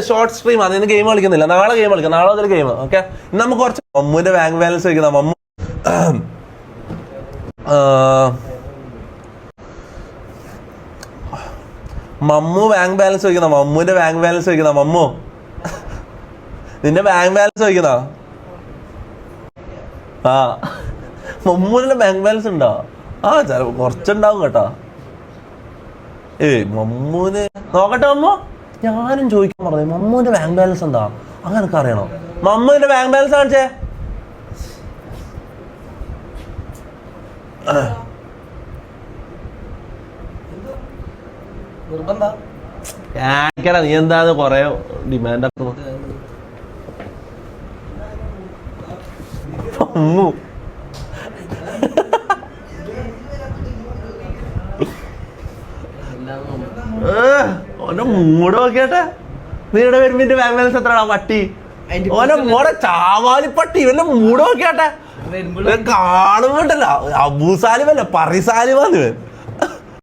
Short stream ആണ്, ഇന്ന് game കളിക്കുന്നില്ല, നാളെ ഗെയിം കളിക്കാം, നാളെ അതൊരു ഗെയിം. ഓക്കെ, നമുക്ക് കുറച്ച് മമ്മുവിന്റെ ബാങ്ക് ബാലൻസ് വയ്ക്കുന്ന മമ്മു ബാങ്ക് ബാലൻസ് വയ്ക്കുന്ന മമ്മുവിന്റെ ബാങ്ക് ബാലൻസ് വയ്ക്കുന്ന മമ്മു, നിന്റെ ബാങ്ക് ബാലൻസ് വയ്ക്കുന്ന ആ മമ്മൂന്റെ ബാങ്ക് ബാലൻസ് ഉണ്ടോ? ആ ചിലപ്പോ കുറച്ചുണ്ടാവും കേട്ടോ. മമ്മൂന് നോക്കട്ടെ. മമ്മു ഞാനും ചോദിക്കാൻ പറഞ്ഞു, മമ്മൂന്റെ ബാങ്ക് ബാലൻസ് എന്താ? അങ്ങനെ അറിയണോ? മമ്മൂന്റെ ബാങ്ക് ബാലൻസ് കാണിച്ചേ. നീ എന്താന്ന് കൊറേ ഡിമാൻഡ് ആക്കുന്നു. മമ്മു ഓന്റെ മൂട് നോക്കിയാട്ടെ. നീടെ വരുമ്പോ ബാങ്ക് ബാലൻസ് എത്രയാണോ പട്ടി? ഓന്റെ മോടെ ചാവാലിപ്പട്ടി ഇവന്റെ മൂട് നോക്കിയാട്ടെ. കാണുമ്പോട്ടല്ല അബൂസാലിമല്ല, പരിസാലിമാന്ന് ഇവൻ.